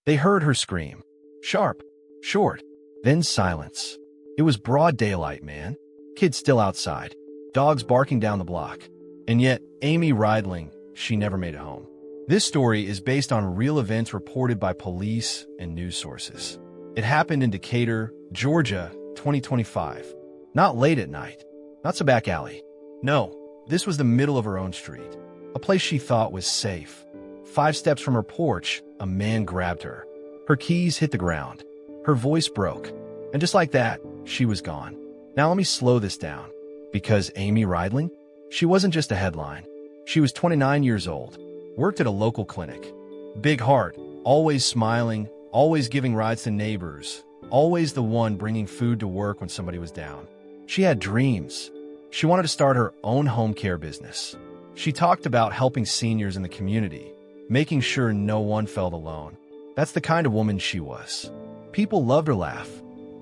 They heard her scream. Sharp, short, then silence. It was broad daylight, man. Kids still outside. Dogs barking down the block. And yet, Amy Reidling, she never made it home. This story is based on real events reported by police and news sources. It happened in Decatur, Georgia, 2025. Not late at night. Not some back alley. No, this was the middle of her own street. A place she thought was safe. 5 steps from her porch, a man grabbed her. Her keys hit the ground. Her voice broke. And just like that, she was gone. Now let me slow this down. Because Amy Reidling? She wasn't just a headline. She was 29 years old, worked at a local clinic. Big heart, always smiling, always giving rides to neighbors, always the one bringing food to work when somebody was down. She had dreams. She wanted to start her own home care business. She talked about helping seniors in the community, making sure no one felt alone. That's the kind of woman she was. People loved her laugh.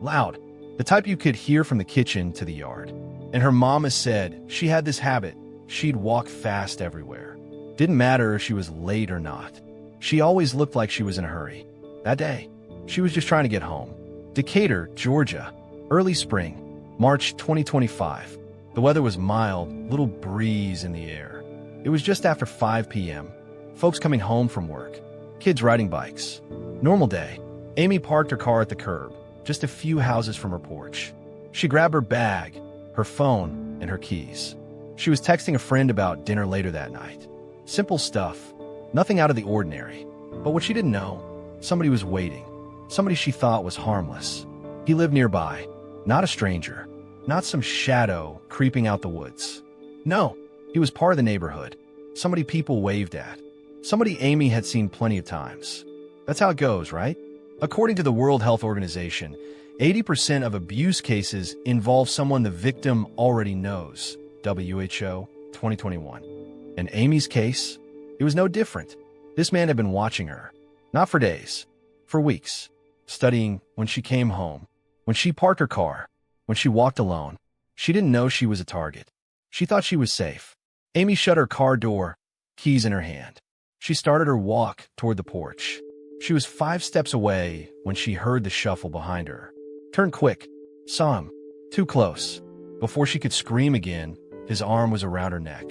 Loud. The type you could hear from the kitchen to the yard. And her mama said she had this habit. She'd walk fast everywhere. Didn't matter if she was late or not. She always looked like she was in a hurry. That day, she was just trying to get home. Decatur, Georgia. Early spring, March 2025. The weather was mild, little breeze in the air. It was just after 5 p.m. Folks coming home from work. Kids riding bikes. Normal day. Amy parked her car at the curb, just a few houses from her porch. She grabbed her bag, her phone, and her keys. She was texting a friend about dinner later that night. Simple stuff, nothing out of the ordinary. But what she didn't know, somebody was waiting. Somebody she thought was harmless. He lived nearby, not a stranger, not some shadow creeping out the woods. No, he was part of the neighborhood. Somebody people waved at. Somebody Amy had seen plenty of times. That's how it goes, right? According to the World Health Organization, 80% of abuse cases involve someone the victim already knows. WHO 2021. In Amy's case, it was no different. This man had been watching her, not for days, for weeks, studying when she came home, when she parked her car, when she walked alone. She didn't know she was a target. She thought she was safe. Amy shut her car door, keys in her hand. She started her walk toward the porch. She was 5 steps away when she heard the shuffle behind her. Turned quick, saw him, too close. Before she could scream again, his arm was around her neck.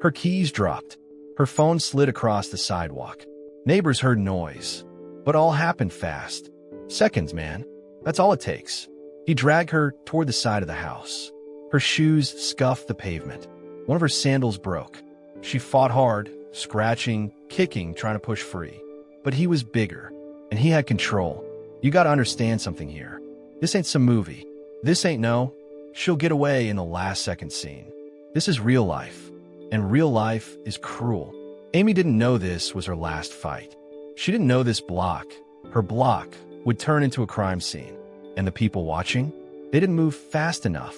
Her keys dropped. Her phone slid across the sidewalk. Neighbors heard noise, but all happened fast. Seconds, man. That's all it takes. He dragged her toward the side of the house. Her shoes scuffed the pavement. One of her sandals broke. She fought hard, scratching, kicking, trying to push free. But he was bigger, and he had control. You gotta understand something here. This ain't some movie. This ain't no, she'll get away in the last second scene. This is real life, and real life is cruel. Amy didn't know this was her last fight. She didn't know this block, her block, would turn into a crime scene. And the people watching, they didn't move fast enough,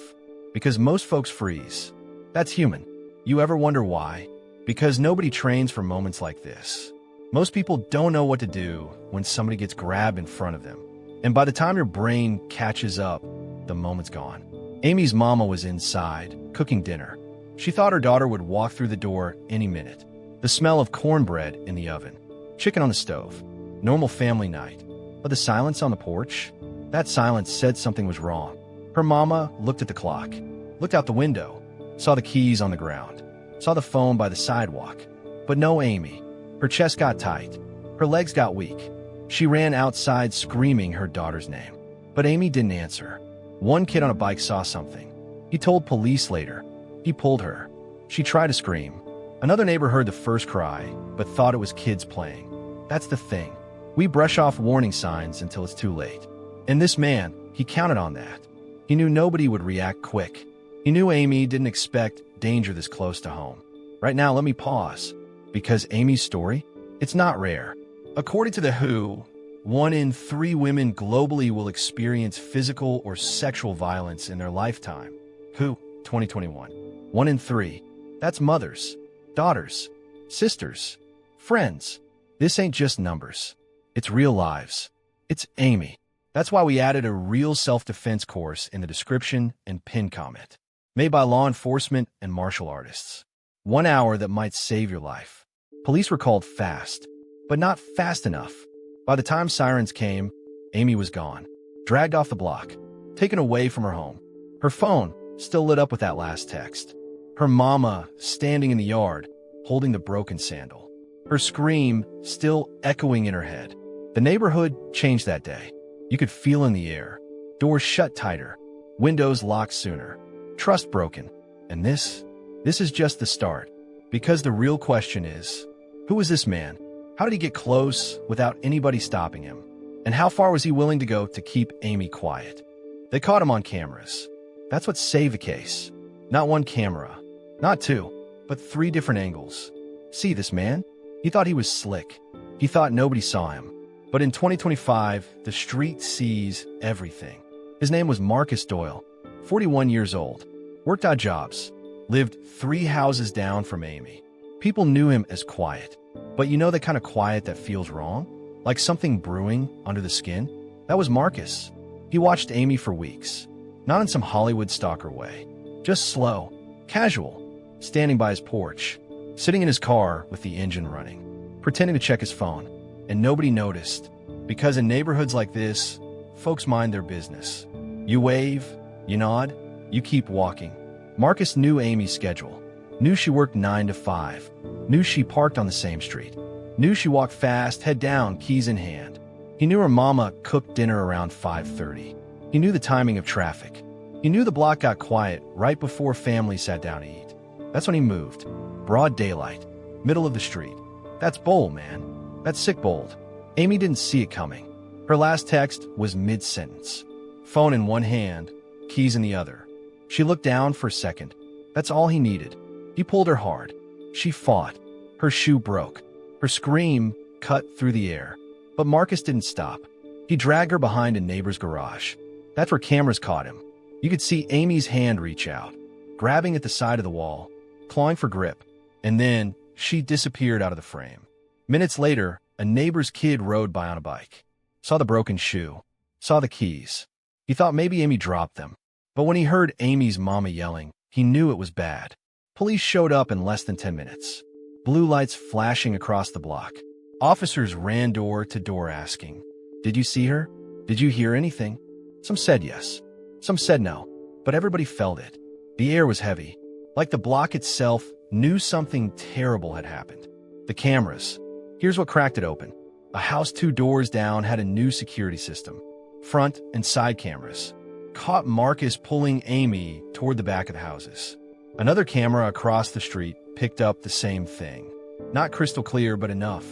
because most folks freeze. That's human. You ever wonder why? Because nobody trains for moments like this. Most people don't know what to do when somebody gets grabbed in front of them. And by the time your brain catches up, the moment's gone. Amy's mama was inside, cooking dinner. She thought her daughter would walk through the door any minute. The smell of cornbread in the oven, chicken on the stove, normal family night. But the silence on the porch? That silence said something was wrong. Her mama looked at the clock, looked out the window, saw the keys on the ground, saw the phone by the sidewalk. But no Amy. Her chest got tight. Her legs got weak. She ran outside screaming her daughter's name. But Amy didn't answer. One kid on a bike saw something. He told police later. He pulled her. She tried to scream. Another neighbor heard the first cry, but thought it was kids playing. That's the thing. We brush off warning signs until it's too late. And this man, he counted on that. He knew nobody would react quick. He knew Amy didn't expect danger this close to home. Right now, let me pause. Because Amy's story, it's not rare. According to the WHO, 1 in 3 women globally will experience physical or sexual violence in their lifetime. WHO, 2021. 1 in 3. That's mothers, daughters, sisters, friends. This ain't just numbers. It's real lives. It's Amy. That's why we added a real self-defense course in the description and pin comment. Made by law enforcement and martial artists. 1 hour that might save your life. Police were called fast, but not fast enough. By By the time sirens came, Amy was gone, dragged off the block, taken away from her home. Her phone still lit up with that last text. Her mama standing in the yard, holding the broken sandal. Her scream still echoing in her head. The neighborhood changed that day. You could feel in the air. Doors shut tighter, windows locked sooner, trust broken. And this is just the start. Because the real question is, who was this man? How did he get close without anybody stopping him? And how far was he willing to go to keep Amy quiet? They caught him on cameras. That's what saved the case. Not one camera, not two, but 3 different angles. See this man? He thought he was slick. He thought nobody saw him. But in 2025, the street sees everything. His name was Marcus Doyle, 41 years old, worked odd jobs, lived 3 houses down from Amy. People knew him as quiet. But you know the kind of quiet that feels wrong? Like something brewing under the skin? That was Marcus. He watched Amy for weeks. Not in some Hollywood stalker way. Just slow, casual, standing by his porch, sitting in his car with the engine running, pretending to check his phone. And nobody noticed. Because in neighborhoods like this, folks mind their business. You wave, you nod, you keep walking. Marcus knew Amy's schedule. Knew she worked 9 to 5. Knew she parked on the same street. Knew she walked fast, head down, keys in hand. He knew her mama cooked dinner around 5:30. He knew the timing of traffic. He knew the block got quiet right before family sat down to eat. That's when he moved. Broad daylight. Middle of the street. That's bold, man. That's sick bold. Amy didn't see it coming. Her last text was mid-sentence. Phone in one hand, keys in the other. She looked down for a second. That's all he needed. He pulled her hard. She fought. Her shoe broke. Her scream cut through the air. But Marcus didn't stop. He dragged her behind a neighbor's garage. That's where cameras caught him. You could see Amy's hand reach out, grabbing at the side of the wall, clawing for grip. And then she disappeared out of the frame. Minutes later, a neighbor's kid rode by on a bike. Saw the broken shoe. Saw the keys. He thought maybe Amy dropped them. But when he heard Amy's mama yelling, he knew it was bad. Police showed up in less than 10 minutes. Blue lights flashing across the block. Officers ran door to door asking, "Did you see her? Did you hear anything?" Some said yes. Some said no. But everybody felt it. The air was heavy. Like the block itself knew something terrible had happened. The cameras. Here's what cracked it open. A house 2 doors down had a new security system. Front and side cameras. Caught Marcus pulling Amy toward the back of the houses. Another camera across the street picked up the same thing. Not crystal clear, but enough.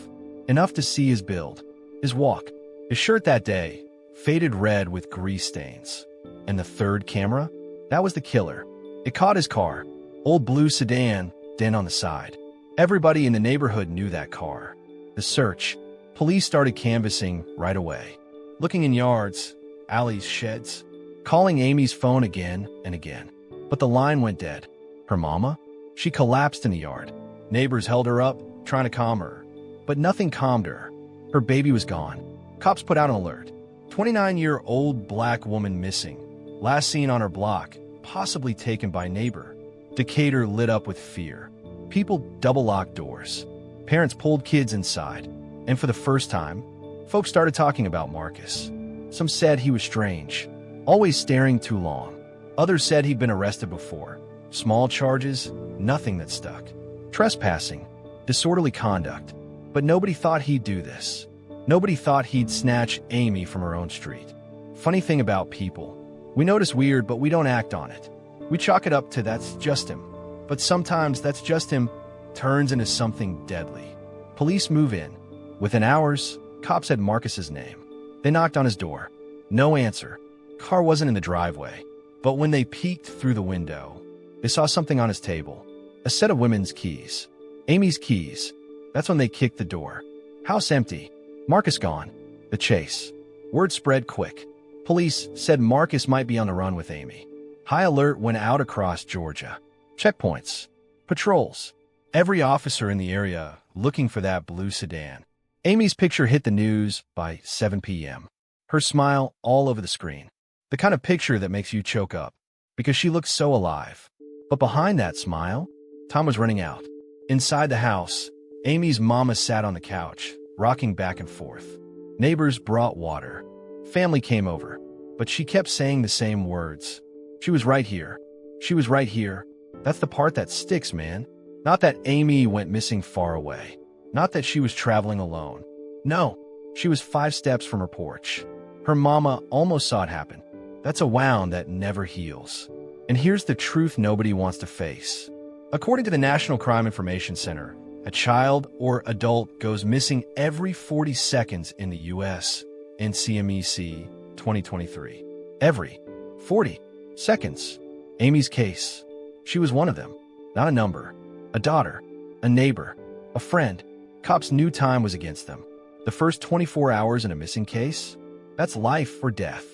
Enough to see his build, his walk, his shirt that day, faded red with grease stains. And the third camera? That was the killer. It caught his car. Old blue sedan, dent on the side. Everybody in the neighborhood knew that car. The search. Police started canvassing right away. Looking in yards, alleys, sheds. Calling Amy's phone again and again. But the line went dead. Her mama? She collapsed in the yard. Neighbors held her up, trying to calm her. But nothing calmed her. Her baby was gone. Cops put out an alert. 29-year-old black woman missing. Last seen on her block, possibly taken by neighbor. Decatur lit up with fear. People double-locked doors. Parents pulled kids inside. And for the first time, folks started talking about Marcus. Some said he was strange, always staring too long. Others said he'd been arrested before. Small charges, nothing that stuck. Trespassing, disorderly conduct. But nobody thought he'd do this. Nobody thought he'd snatch Amy from her own street. Funny thing about people, we notice weird, but we don't act on it. We chalk it up to that's just him. But sometimes that's just him turns into something deadly. Police move in. Within hours, cops had Marcus's name. They knocked on his door. No answer. Car wasn't in the driveway. But when they peeked through the window, they saw something on his table. A set of women's keys. Amy's keys. That's when they kicked the door. House empty. Marcus gone. The chase. Word spread quick. Police said Marcus might be on the run with Amy. High alert went out across Georgia. Checkpoints. Patrols. Every officer in the area looking for that blue sedan. Amy's picture hit the news by 7 p.m. Her smile all over the screen. The kind of picture that makes you choke up because she looked so alive. But behind that smile, time was running out. Inside the house, Amy's mama sat on the couch, rocking back and forth. Neighbors brought water. Family came over. But she kept saying the same words. She was right here. She was right here. That's the part that sticks, man. Not that Amy went missing far away. Not that she was traveling alone. No, she was 5 steps from her porch. Her mama almost saw it happen. That's a wound that never heals. And here's the truth nobody wants to face. According to the National Crime Information Center, a child or adult goes missing every 40 seconds in the U.S. NCMEC 2023. Every 40 seconds. Amy's case. She was one of them. Not a number. A daughter. A neighbor. A friend. Cops knew time was against them. The first 24 hours in a missing case? That's life or death.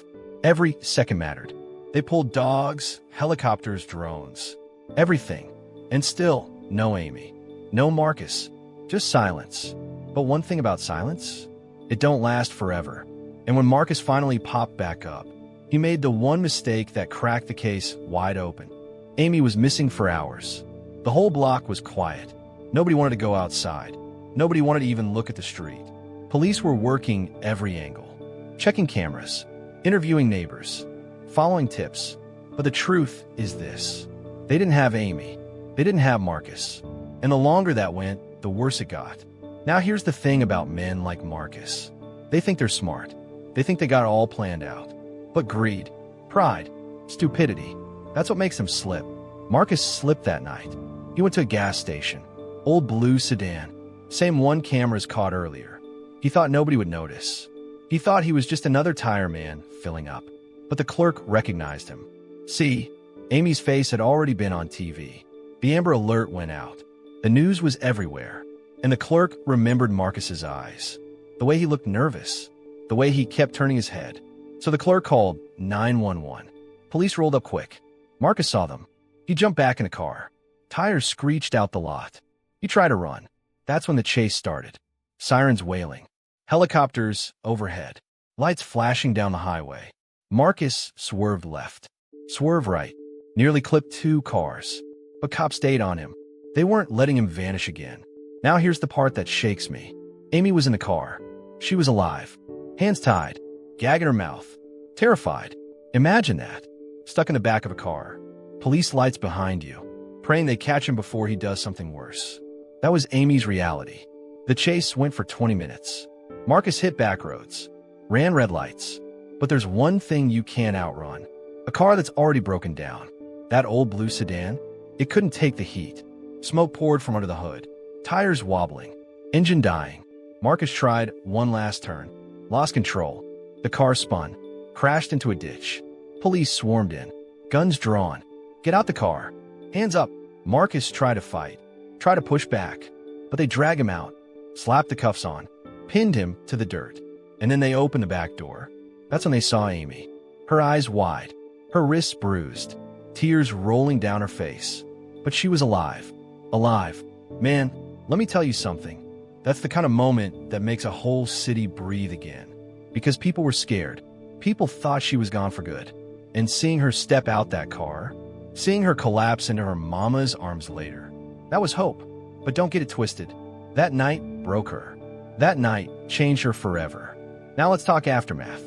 Every second mattered. They pulled dogs, helicopters, drones. Everything. And still, no Amy. No Marcus. Just silence. But one thing about silence? It don't last forever. And when Marcus finally popped back up, he made the one mistake that cracked the case wide open. Amy was missing for hours. The whole block was quiet. Nobody wanted to go outside. Nobody wanted to even look at the street. Police were working every angle, checking cameras, interviewing neighbors, following tips. But the truth is this. They didn't have Amy. They didn't have Marcus. And the longer that went, the worse it got. Now here's the thing about men like Marcus. They think they're smart. They think they got it all planned out. But greed, pride, stupidity, that's what makes them slip. Marcus slipped that night. He went to a gas station. Old blue sedan. Same one cameras caught earlier. He thought nobody would notice. He thought he was just another tire man filling up. But the clerk recognized him. See, Amy's face had already been on TV. The Amber Alert went out. The news was everywhere. And the clerk remembered Marcus's eyes. The way he looked nervous. The way he kept turning his head. So the clerk called 911. Police rolled up quick. Marcus saw them. He jumped back in the car. Tires screeched out the lot. He tried to run. That's when the chase started. Sirens wailing. Helicopters overhead. Lights flashing down the highway. Marcus swerved left. Swerved right. Nearly clipped 2 cars. But cops stayed on him. They weren't letting him vanish again. Now here's the part that shakes me. Amy was in the car. She was alive. Hands tied. Gag in her mouth. Terrified. Imagine that. Stuck in the back of a car. Police lights behind you. Praying they catch him before he does something worse. That was Amy's reality. The chase went for 20 minutes. Marcus hit back roads. Ran red lights. But there's one thing you can't outrun. A car that's already broken down. That old blue sedan. It couldn't take the heat. Smoke poured from under the hood. Tires wobbling. Engine dying. Marcus tried one last turn. Lost control. The car spun. Crashed into a ditch. Police swarmed in. Guns drawn. Get out the car. Hands up. Marcus tried to fight. Tried to push back. But they drag him out. Slapped the cuffs on. Pinned him to the dirt. And then they opened the back door. That's when they saw Amy. Her eyes wide. Her wrists bruised. Tears rolling down her face. But she was alive. Alive. Man, let me tell you something. That's the kind of moment that makes a whole city breathe again. Because people were scared. People thought she was gone for good. And seeing her step out that car, seeing her collapse into her mama's arms later, that was hope. But don't get it twisted. That night broke her. That night changed her forever. Now let's talk aftermath.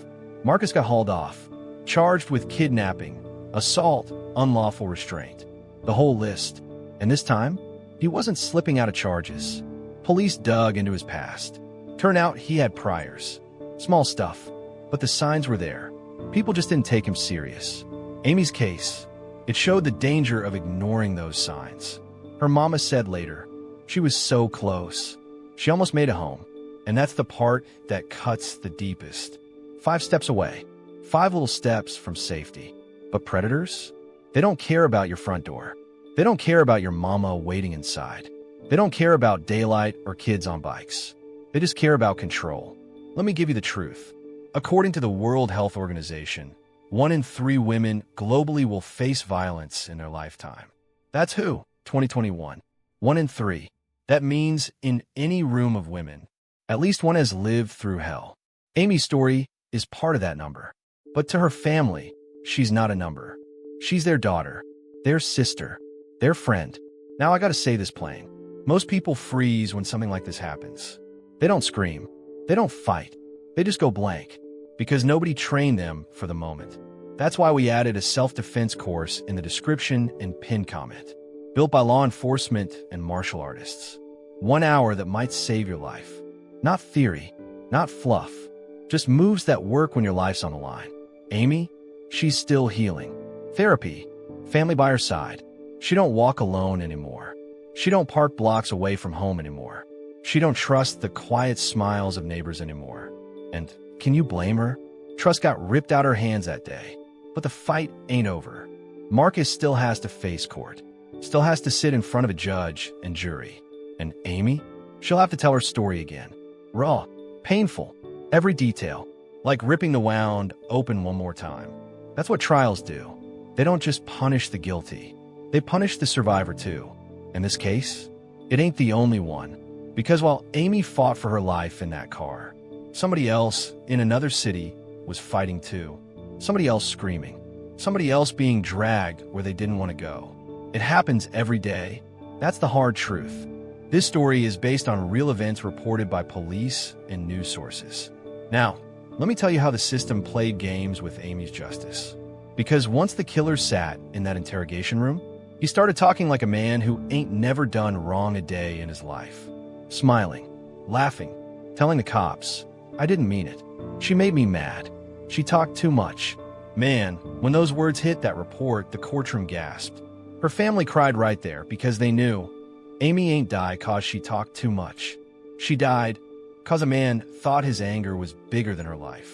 Marcus got hauled off, charged with kidnapping, assault, unlawful restraint. The whole list. And this time, he wasn't slipping out of charges. Police dug into his past. Turned out he had priors. Small stuff. But the signs were there. People just didn't take him serious. Amy's case, it showed the danger of ignoring those signs. Her mama said later, she was so close. She almost made it home. And that's the part that cuts the deepest. 5 steps away. 5 little steps from safety. But predators? They don't care about your front door. They don't care about your mama waiting inside. They don't care about daylight or kids on bikes. They just care about control. Let me give you the truth. According to the World Health Organization, 1 in 3 women globally will face violence in their lifetime. That's who? 2021. 1 in 3. That means in any room of women, at least one has lived through hell. Amy's story is part of that number. But to her family, she's not a number. She's their daughter, their sister, their friend. Now I gotta say this plain. Most people freeze when something like this happens. They don't scream. They don't fight. They just go blank, because nobody trained them for the moment. That's why we added a self-defense course in the description and pinned comment, built by law enforcement and martial artists. 1 hour that might save your life. Not theory, not fluff, just moves that work when your life's on the line. Amy, she's still healing. Therapy, family by her side. She don't walk alone anymore. She don't park blocks away from home anymore. She don't trust the quiet smiles of neighbors anymore. And can you blame her? Trust got ripped out her hands that day. But the fight ain't over. Marcus still has to face court. Still has to sit in front of a judge and jury. And Amy? She'll have to tell her story again. Raw, painful, every detail. Like ripping the wound open one more time. That's what trials do. They don't just punish the guilty. They punish the survivor too. In this case, it ain't the only one. Because while Amy fought for her life in that car, somebody else in another city was fighting too. Somebody else screaming. Somebody else being dragged where they didn't want to go. It happens every day. That's the hard truth. This story is based on real events reported by police and news sources. Now, let me tell you how the system played games with Amy's justice. Because once the killer sat in that interrogation room, he started talking like a man who ain't never done wrong a day in his life. Smiling, laughing, telling the cops, "I didn't mean it. She made me mad. She talked too much." Man, when those words hit that report, the courtroom gasped. Her family cried right there because they knew Amy ain't died cause she talked too much. She died cause a man thought his anger was bigger than her life.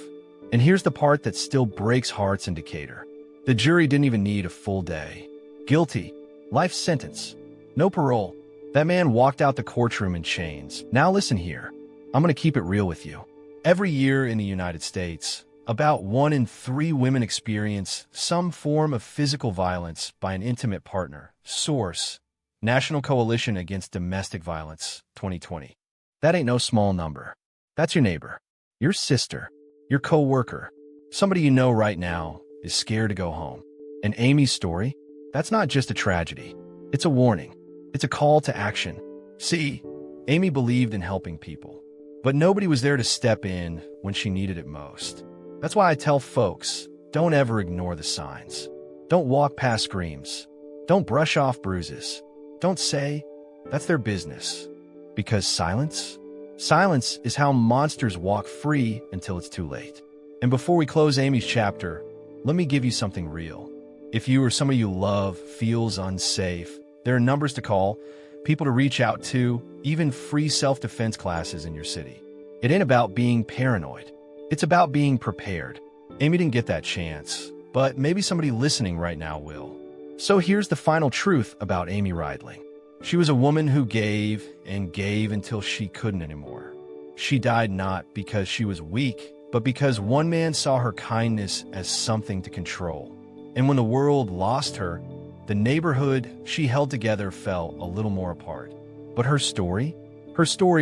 And here's the part that still breaks hearts in Decatur. The jury didn't even need a full day. Guilty. Life sentence. No parole. That man walked out the courtroom in chains. Now listen here. I'm going to keep it real with you. Every year in the United States, about 1 in 3 women experience some form of physical violence by an intimate partner. Source: National Coalition Against Domestic Violence, 2020. That ain't no small number. That's your neighbor, your sister, your co-worker. Somebody you know right now is scared to go home. And Amy's story? That's not just a tragedy. It's a warning. It's a call to action. See, Amy believed in helping people, but nobody was there to step in when she needed it most. That's why I tell folks, don't ever ignore the signs. Don't walk past screams. Don't brush off bruises. Don't say, that's their business. Because silence is how monsters walk free until it's too late. And before we close Amy's chapter, let me give you something real. If you or somebody you love feels unsafe, there are numbers to call, people to reach out to, even free self-defense classes in your city. It ain't about being paranoid. It's about being prepared. Amy didn't get that chance, but maybe somebody listening right now will. So here's the final truth about Amy Reidling. She was a woman who gave and gave until she couldn't anymore. She died not because she was weak, but because one man saw her kindness as something to control. And when the world lost her, the neighborhood she held together fell a little more apart. But her story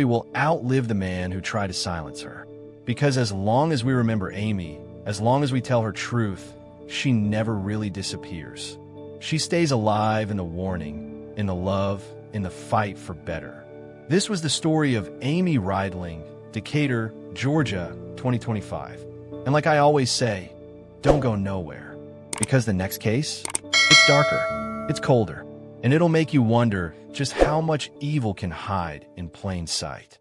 will outlive the man who tried to silence her. Because as long as we remember Amy, as long as we tell her truth, she never really disappears. She stays alive in the warning, in the love, in the fight for better. This was the story of Amy Reidling, Decatur, Georgia, 2025. And like I always say, don't go nowhere. Because the next case, it's darker, it's colder, and it'll make you wonder just how much evil can hide in plain sight.